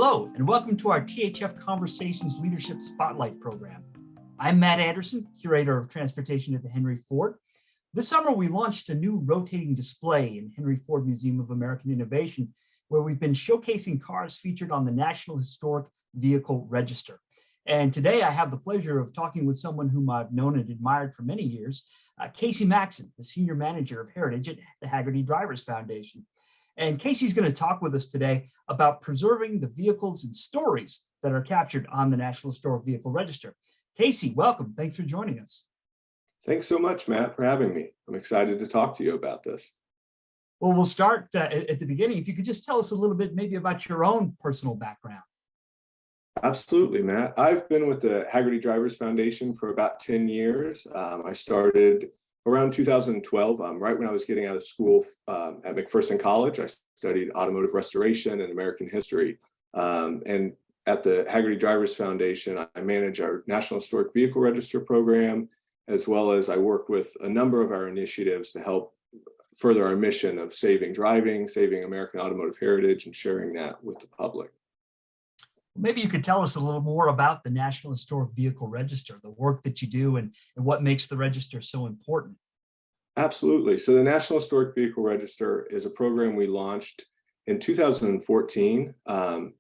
Hello, and welcome to our THF Conversations Leadership Spotlight program. I'm Matt Anderson, Curator of Transportation at the Henry Ford. This summer, we launched a new rotating display in Henry Ford Museum of American Innovation, where we've been showcasing cars featured on the National Historic Vehicle Register. And today, I have the pleasure of talking with someone whom I've known and admired for many years, Casey Maxon, the Senior Manager of Heritage at the Hagerty Drivers Foundation. And Casey's going to talk with us today about preserving the vehicles and stories that are captured on the National Historic Vehicle Register. Casey, welcome. Thanks for joining us. Thanks so much, Matt, for having me. I'm excited to talk to you about this. Well, we'll start at the beginning. If you could just tell us a little bit maybe about your own personal background. Absolutely, Matt. I've been with the Hagerty Drivers Foundation for about 10 years. I started around 2012, right when I was getting out of school at McPherson College. I studied automotive restoration and American history. And at the Hagerty Drivers Foundation, I manage our National Historic Vehicle Register program, as well as I work with a number of our initiatives to help further our mission of saving driving, saving American automotive heritage, and sharing that with the public. Maybe you could tell us a little more about the National Historic Vehicle Register, the work that you do, and what makes the register so important. Absolutely. So the National Historic Vehicle Register is a program we launched in 2014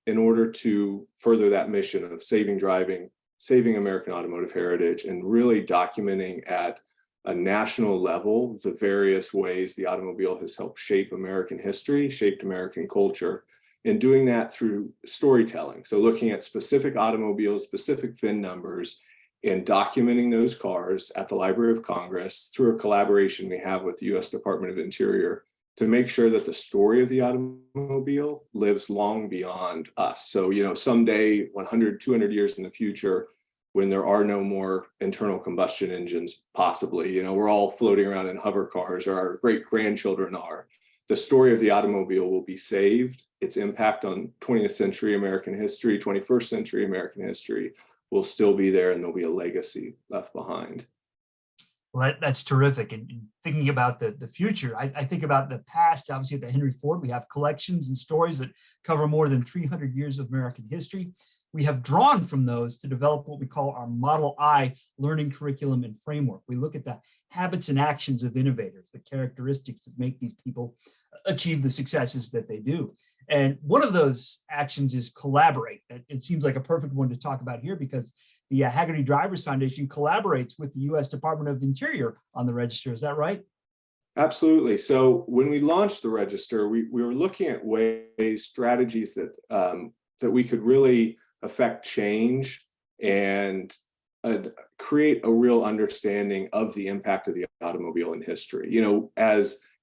in order to further that mission of saving driving, saving American automotive heritage, and really documenting at a national level the various ways the automobile has helped shape American history, shaped American culture, and doing that through storytelling. So looking at specific automobiles, specific VIN numbers, and documenting those cars at the Library of Congress through a collaboration we have with the U.S. Department of Interior to make sure that the story of the automobile lives long beyond us. So, someday, 100, 200 years in the future, when there are no more internal combustion engines, possibly, we're all floating around in hover cars, or our great grandchildren are. The story of the automobile will be saved. Its impact on 20th century American history, 21st century American history will still be there, and there'll be a legacy left behind. Well, that's terrific. And thinking about the future, I think about the past. Obviously, at the Henry Ford, we have collections and stories that cover more than 300 years of American history. We have drawn from those to develop what we call our Model I learning curriculum and framework. We look at the habits and actions of innovators, the characteristics that make these people achieve the successes that they do. And one of those actions is collaborate. It seems like a perfect one to talk about here because the Hagerty Drivers Foundation collaborates with the U.S. Department of Interior on the register. Is that right? Absolutely. So when we launched the register, we were looking at ways, strategies that we could really affect change and create a real understanding of the impact of the automobile in history.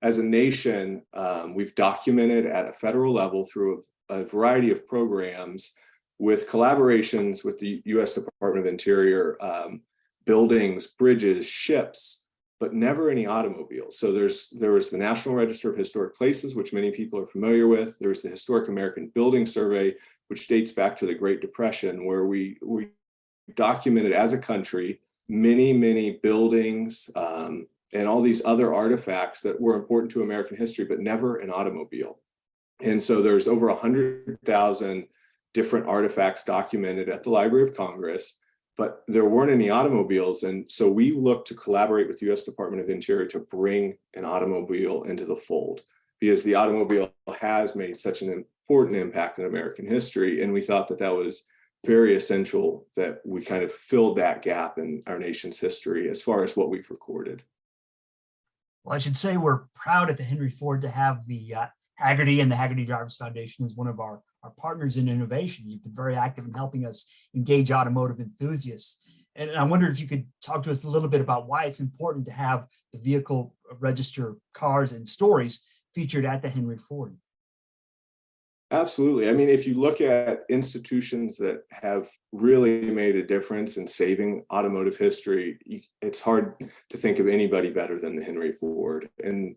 As a nation, we've documented at a federal level through a variety of programs with collaborations with the U.S. Department of Interior, buildings, bridges, ships, but never any automobiles. So there was the National Register of Historic Places, which many people are familiar with. There's the Historic American Building Survey, which dates back to the Great Depression, where we documented as a country many buildings and all these other artifacts that were important to American history, but never an automobile. And so there's over 100,000 different artifacts documented at the Library of Congress, but there weren't any automobiles. And so we looked to collaborate with the U.S. Department of Interior to bring an automobile into the fold, because the automobile has made such an important impact in American history. And we thought that was very essential that we kind of filled that gap in our nation's history as far as what we've recorded. Well, I should say we're proud at the Henry Ford to have the Hagerty and the Hagerty Drivers Foundation as one of our partners in innovation. You've been very active in helping us engage automotive enthusiasts. And I wonder if you could talk to us a little bit about why it's important to have the vehicle register cars and stories featured at the Henry Ford. Absolutely. I mean, if you look at institutions that have really made a difference in saving automotive history, it's hard to think of anybody better than the Henry Ford. And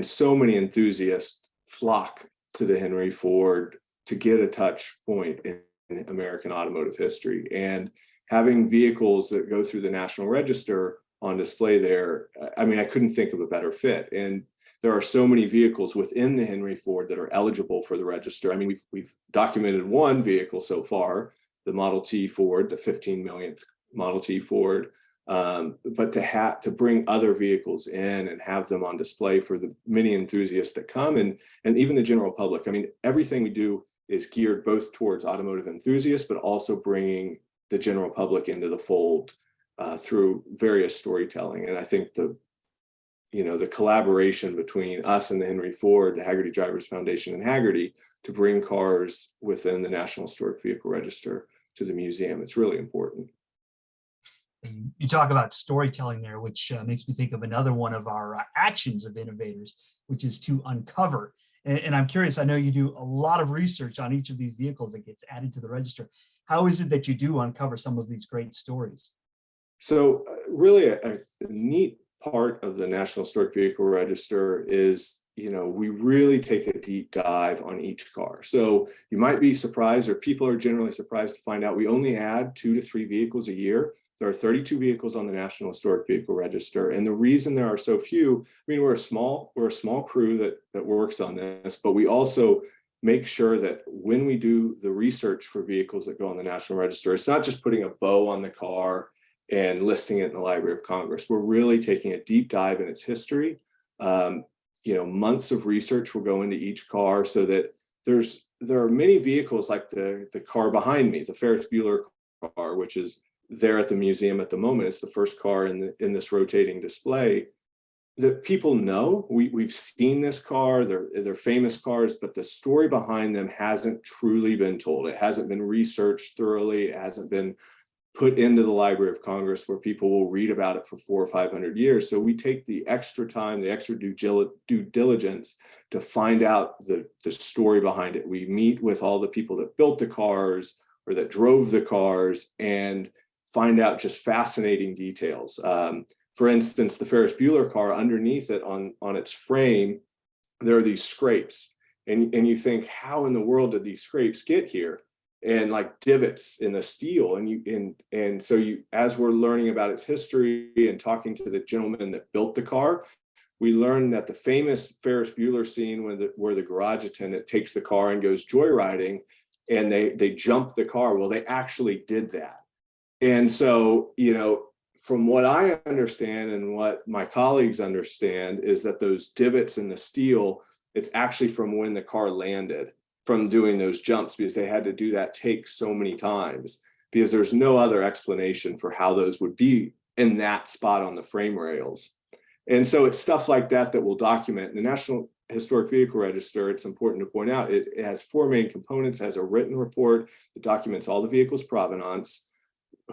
so many enthusiasts flock to the Henry Ford to get a touch point in American automotive history. And having vehicles that go through the National Register on display there, I mean, I couldn't think of a better fit. And there are so many vehicles within the Henry Ford that are eligible for the register. I mean, we've documented one vehicle so far, the Model T Ford, the 15 millionth Model T Ford. But to bring other vehicles in and have them on display for the many enthusiasts that come, and even the general public. I mean, everything we do is geared both towards automotive enthusiasts, but also bringing the general public into the fold through various storytelling. And I think the collaboration between us and the Henry Ford, the Hagerty Drivers Foundation, and Hagerty to bring cars within the National Historic Vehicle Register to the museum, it's really important. You talk about storytelling there, which makes me think of another one of our actions of innovators, which is to uncover. And I'm curious, I know you do a lot of research on each of these vehicles that gets added to the register. How is it that you do uncover some of these great stories? So really a neat part of the National Historic Vehicle Register is, we really take a deep dive on each car. So you might be surprised, or people are generally surprised to find out we only add 2 to 3 vehicles a year. There are 32 vehicles on the National Historic Vehicle Register. And the reason there are so few, I mean, we're a small crew that works on this, but we also make sure that when we do the research for vehicles that go on the National Register, it's not just putting a bow on the car and listing it in the Library of Congress. We're really taking a deep dive in its history. Months of research will go into each car, so that there are many vehicles like the car behind me, the Ferris Bueller car, which is there at the museum at the moment. It's the first car in this rotating display that people know. We've seen this car, they're famous cars, but the story behind them hasn't truly been told. It hasn't been researched thoroughly. It hasn't been put into the Library of Congress where people will read about it for 400 or 500 years. So we take the extra time, the extra due diligence to find out the story behind it. We meet with all the people that built the cars or that drove the cars and find out just fascinating details. For instance, the Ferris Bueller car, underneath it on its frame, there are these scrapes. And you think, how in the world did these scrapes get here? And like divots in the steel. And so as we're learning about its history and talking to the gentleman that built the car, we learned that the famous Ferris Bueller scene where the garage attendant takes the car and goes joyriding and they jump the car. Well, they actually did that. And so, from what I understand and what my colleagues understand is that those divots in the steel, it's actually from when the car landed, from doing those jumps, because they had to do that take so many times, because there's no other explanation for how those would be in that spot on the frame rails. And so it's stuff like that we'll document. The National Historic Vehicle Register, it's important to point out, it has 4 main components. It has a written report that documents all the vehicle's provenance,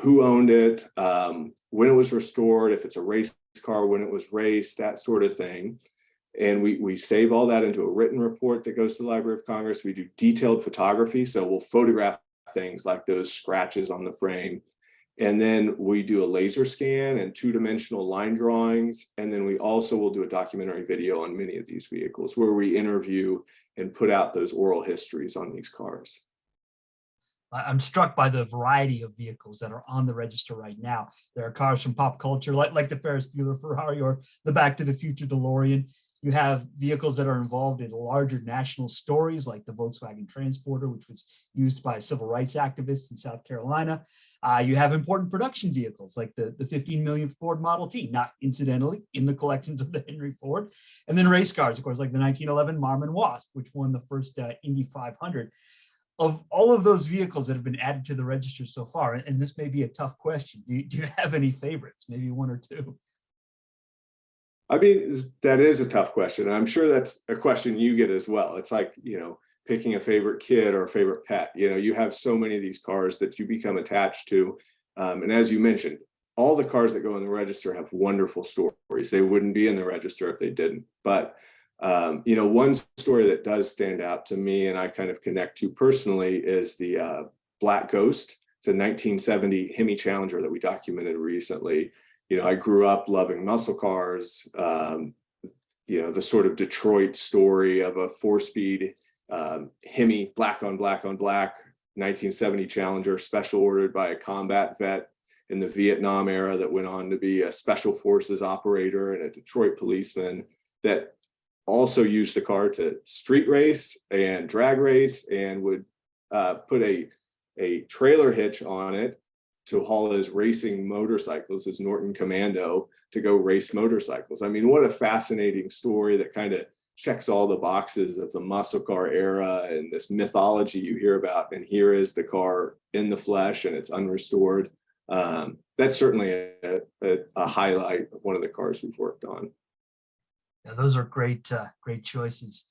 who owned it, when it was restored, if it's a race car, when it was raced, that sort of thing. And we save all that into a written report that goes to the Library of Congress. We do detailed photography, so we'll photograph things like those scratches on the frame. And then we do a laser scan and 2-dimensional line drawings. And then we also will do a documentary video on many of these vehicles where we interview and put out those oral histories on these cars. I'm struck by the variety of vehicles that are on the register right now. There are cars from pop culture, like the Ferris Bueller Ferrari or the Back to the Future DeLorean. You have vehicles that are involved in larger national stories, like the Volkswagen Transporter, which was used by civil rights activists in South Carolina. You have important production vehicles, like the 15 million Ford Model T, not incidentally in the collections of the Henry Ford. And then race cars, of course, like the 1911 Marmon Wasp, which won the first Indy 500. Of all of those vehicles that have been added to the register so far, and this may be a tough question, do you have any favorites, maybe 1 or 2? I mean, that is a tough question. I'm sure that's a question you get as well. It's like, picking a favorite kid or a favorite pet. You have so many of these cars that you become attached to. And as you mentioned, all the cars that go in the register have wonderful stories. They wouldn't be in the register if they didn't. But one story that does stand out to me and I kind of connect to personally is the Black Ghost. It's a 1970 Hemi Challenger that we documented recently. I grew up loving muscle cars, the sort of Detroit story of a 4-speed Hemi, black on black on black, 1970 Challenger, special ordered by a combat vet in the Vietnam era that went on to be a special forces operator and a Detroit policeman, that also used the car to street race and drag race, and would put a trailer hitch on it to haul his racing motorcycles, his Norton Commando, to go race motorcycles. I mean, what a fascinating story that kind of checks all the boxes of the muscle car era and this mythology you hear about. And here is the car in the flesh, and it's unrestored. That's certainly a highlight of one of the cars we've worked on. Yeah, those are great choices.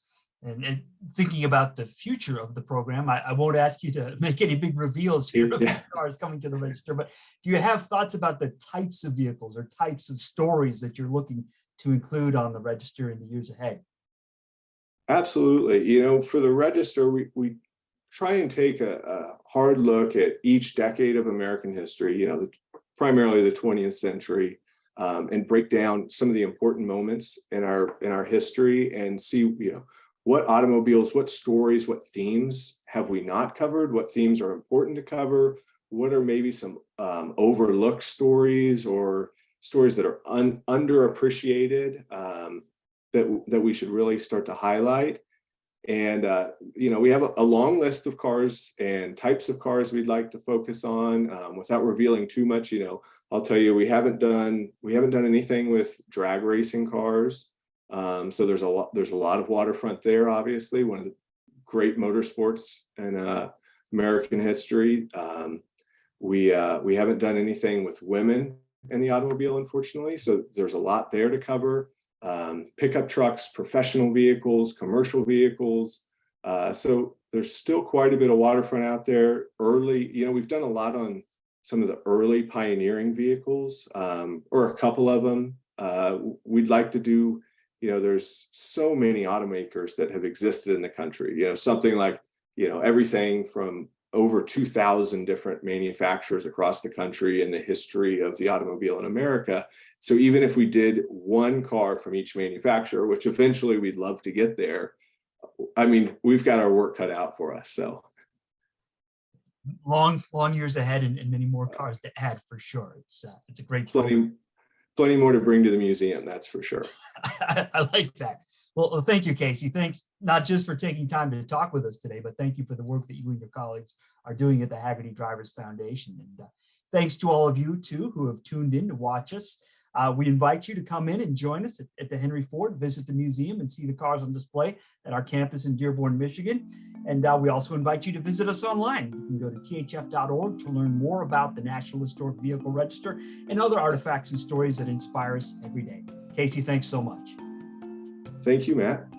And thinking about the future of the program, I won't ask you to make any big reveals here of the cars coming to the register, but do you have thoughts about the types of vehicles or types of stories that you're looking to include on the register in the years ahead? Absolutely. For the register, we try and take a hard look at each decade of American history, primarily the 20th century, and break down some of the important moments in our history and see, what automobiles, what stories, what themes have we not covered? What themes are important to cover? What are maybe some overlooked stories or stories that are underappreciated that we should really start to highlight? And, we have a long list of cars and types of cars we'd like to focus on. Without revealing too much, I'll tell you, we haven't done anything with drag racing cars. So there's a lot of waterfront there, obviously, one of the great motorsports in American history. We haven't done anything with women in the automobile, unfortunately. So there's a lot there to cover. Pickup trucks, professional vehicles, commercial vehicles. So there's still quite a bit of waterfront out there. We've done a lot on some of the early pioneering vehicles, or a couple of them. We'd like to do, there's so many automakers that have existed in the country, something like, everything from over 2,000 different manufacturers across the country in the history of the automobile in America. So even if we did one car from each manufacturer, which eventually we'd love to get there, I mean, we've got our work cut out for us. So long years ahead and many more cars to add for sure. It's a great program. Plenty more to bring to the museum, that's for sure. I like that. Well, thank you, Casey. Thanks not just for taking time to talk with us today, but thank you for the work that you and your colleagues are doing at the Hagerty Drivers Foundation. And thanks to all of you, too, who have tuned in to watch us. We invite you to come in and join us at the Henry Ford, visit the museum and see the cars on display at our campus in Dearborn, Michigan. And we also invite you to visit us online. You can go to thf.org to learn more about the National Historic Vehicle Register and other artifacts and stories that inspire us every day. Casey, thanks so much. Thank you, Matt.